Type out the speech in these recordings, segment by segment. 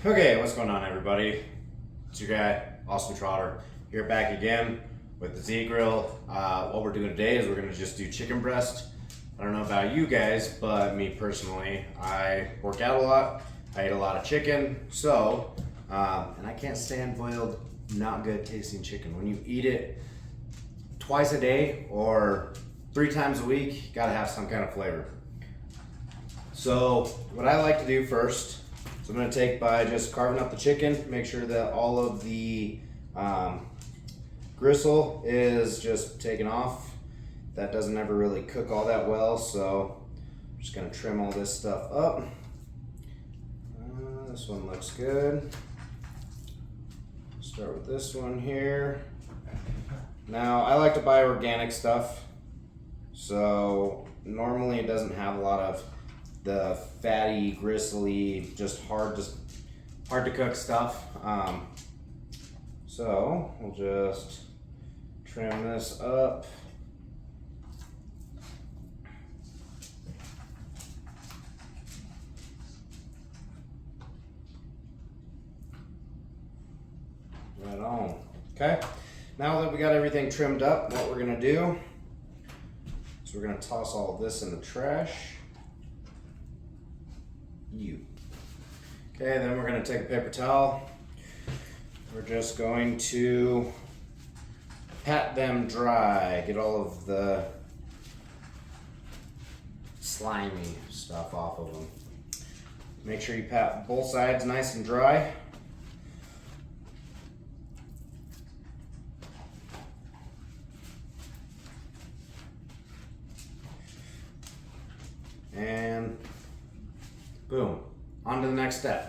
Okay, what's going on, everybody? It's your guy, Austin Trotter, here back again with the Z Grill. What we're doing today is we're gonna just do chicken breast. I don't know about you guys, but me personally, I work out a lot. I eat a lot of chicken, so and I can't stand boiled, not good tasting chicken. When you eat it twice a day or 3 times a week, you gotta have some kind of flavor. So what I like to do first, so I'm gonna take by just carving up the chicken, make sure that all of the gristle is just taken off. That doesn't ever really cook all that well, so I'm just gonna trim all this stuff up. This one looks good. Start with this one here. Now, I like to buy organic stuff, so normally it doesn't have a lot of the fatty, gristly, just hard to cook stuff. So we'll just trim this up. Right on. Okay. Now that we got everything trimmed up, what we're gonna do is we're gonna toss all of this in the trash. Okay, then we're gonna take a paper towel. We're just going to pat them dry, get all of the slimy stuff off of them. Make sure you pat both sides nice and dry. And boom, on to the next step.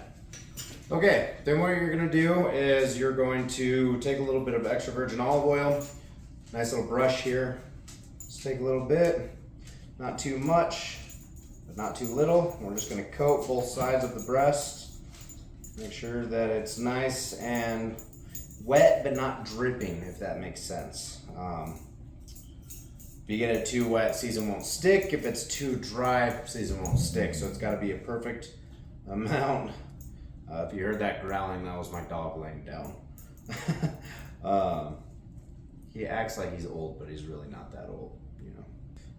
Okay, then what you're gonna do is you're going to take a little bit of extra virgin olive oil, nice little brush here. Just take a little bit, not too much, but not too little. We're just gonna coat both sides of the breast. Make sure that it's nice and wet, but not dripping, if that makes sense. If you get it too wet, season won't stick. If it's too dry, season won't stick. So it's gotta be a perfect amount. If you heard that growling, that was my dog laying down. He acts like he's old, but he's really not that old, you know.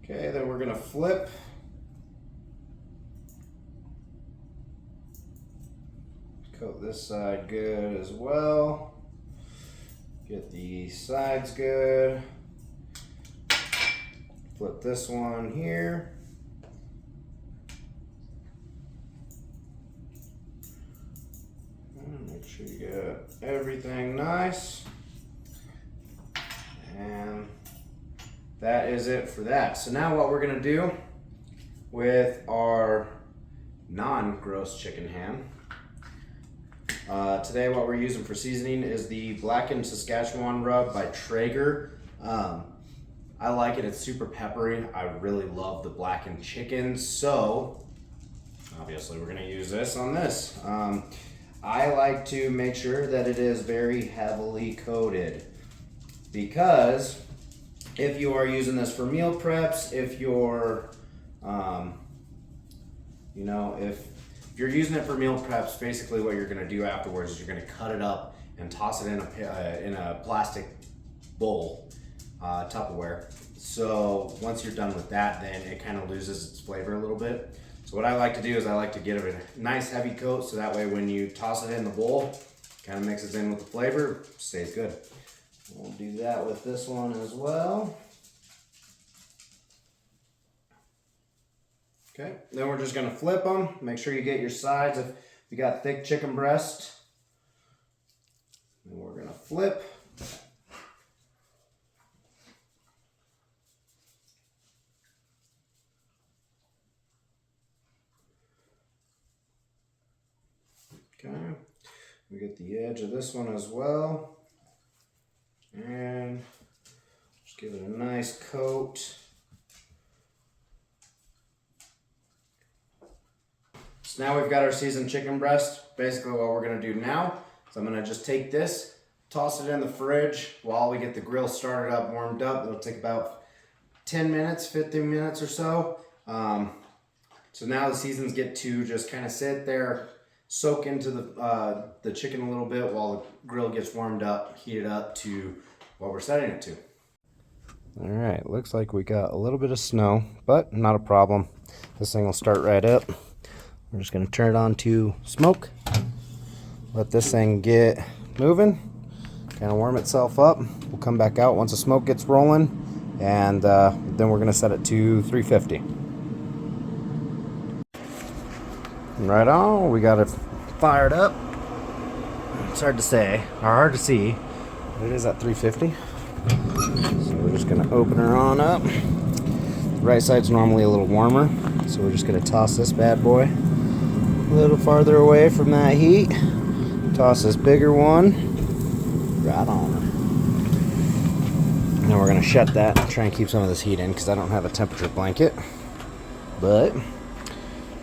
Okay, then we're gonna flip. Coat this side good as well. Get the sides good. Flip this one here. Make sure you get everything nice. And that is it for that. So now what we're gonna do with our non-gross chicken ham. Today what we're using for seasoning is the blackened Saskatchewan rub by Traeger. I like it, it's super peppery. I really love the blackened chicken, so obviously we're gonna use this on this. I like to make sure that it is very heavily coated, because if you are using this for meal preps, if you're, if you're using it for meal preps, basically what you're gonna do afterwards is you're gonna cut it up and toss it in a plastic bowl, Tupperware. So once you're done with that, then it kind of loses its flavor a little bit. So what I like to do is I like to get it a nice heavy coat, so that way when you toss it in the bowl, kind of mixes in with the flavor, stays good. We'll do that with this one as well. Okay, then we're just gonna flip them. Make sure you get your sides. If you got thick chicken breast, then we're gonna flip. Okay, we get the edge of this one as well. And just give it a nice coat. So now we've got our seasoned chicken breast. Basically what we're gonna do now is I'm gonna just take this, toss it in the fridge while we get the grill started up, warmed up. It'll take about 10 minutes, 15 minutes or so. So now the seasons get to just kind of sit there, soak into the chicken a little bit while the grill gets warmed up, heated up to what we're setting it to. All right, looks like we got a little bit of snow, but not a problem. This thing will start right up. We're just gonna turn it on to smoke. Let this thing get moving, kind of warm itself up. We'll come back out once the smoke gets rolling, and then we're gonna set it to 350. Right on, we got it fired up. It's hard to say, or hard to see, but it is at 350. So we're just gonna open her on up. The right side's normally a little warmer, so we're just gonna toss this bad boy a little farther away from that heat. Toss this bigger one right on her. Now we're gonna shut that and try and keep some of this heat in because I don't have a temperature blanket. But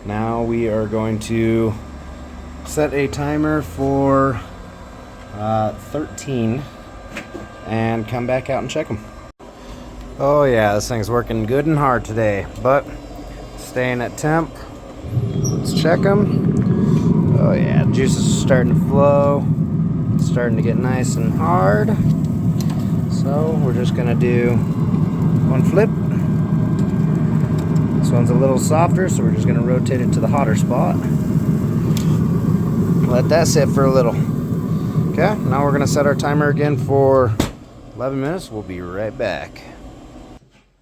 now we are going to set a timer for 13 and come back out and check them. Oh yeah, this thing's working good and hard today, but staying at temp. Let's check them. Oh yeah, the juices are starting to flow. It's starting to get nice and hard. So we're just gonna do one flip. This one's a little softer, so we're just gonna rotate it to the hotter spot. Let that sit for a little. Okay, now we're gonna set our timer again for 11 minutes. We'll be right back.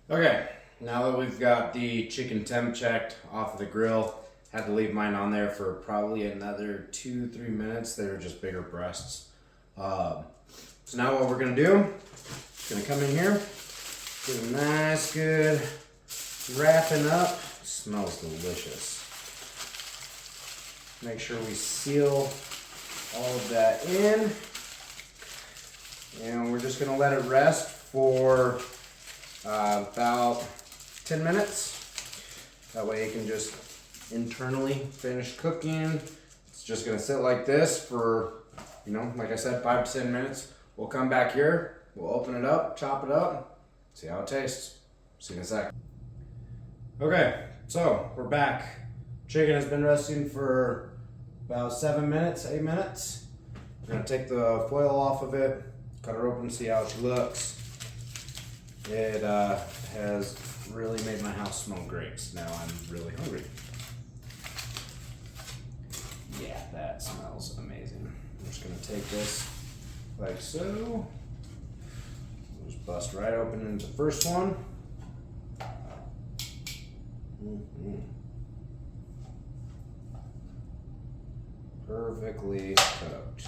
Okay, now that we've got the chicken temp checked off of the grill, had to leave mine on there for probably another 2-3 minutes. They were just bigger breasts. So now what we're gonna do, gonna come in here, do a nice good wrapping up. Smells delicious. Make sure we seal all of that in. And we're just gonna let it rest for about 10 minutes. That way it can just internally finish cooking. It's just gonna sit like this for, like I said, 5 to 10 minutes. We'll come back here, we'll open it up, chop it up, see how it tastes. See you in a sec. Okay, so we're back. Chicken has been resting for about 7 minutes, 8 minutes. We're gonna take the foil off of it, cut her open, see how she looks. It has really made my house smell great. So now I'm really hungry. Yeah, that smells amazing. I'm just gonna take this like so. Just bust right open into the first one. Perfectly cooked.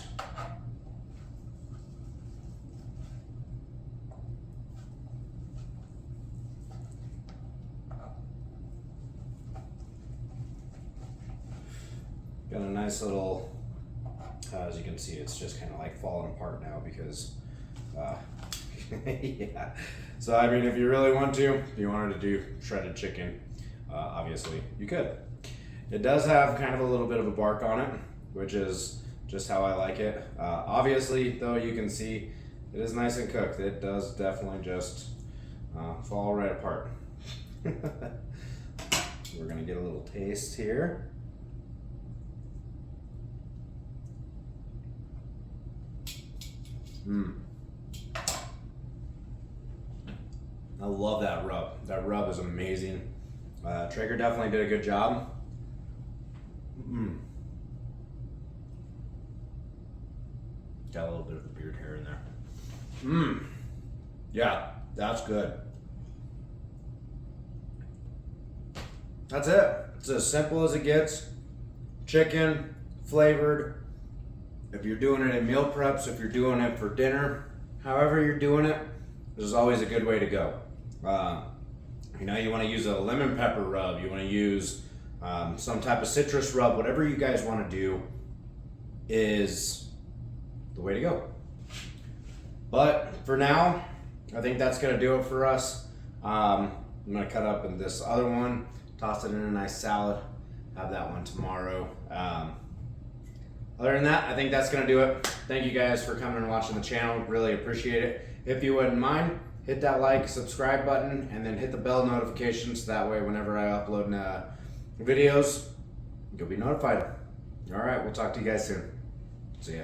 Got a nice little, as you can see, it's just kind of like falling apart now because, yeah. So I mean, if you really want to, if you wanted to do shredded chicken, obviously you could. It does have kind of a little bit of a bark on it, which is just how I like it. Obviously, though, you can see it is nice and cooked. It does definitely just fall right apart. We're gonna get a little taste here. I love that rub. That rub is amazing. Traeger definitely did a good job. Got a little bit of the beard hair in there. Yeah, that's good. That's it. It's as simple as it gets. Chicken, flavored. If you're doing it in meal preps, if you're doing it for dinner, however you're doing it, this is always a good way to go. You want to use a lemon pepper rub, you want to use some type of citrus rub, whatever you guys want to do is the way to go. But for now, I think that's going to do it for us. I'm going to cut up in this other one, toss it in a nice salad, have that one tomorrow. Other than that, I think that's going to do it. Thank you guys for coming and watching the channel. Really appreciate it. If you wouldn't mind, hit that like, subscribe button, and then hit the bell notifications. That way, whenever I upload videos, you'll be notified. All right, we'll talk to you guys soon. See ya.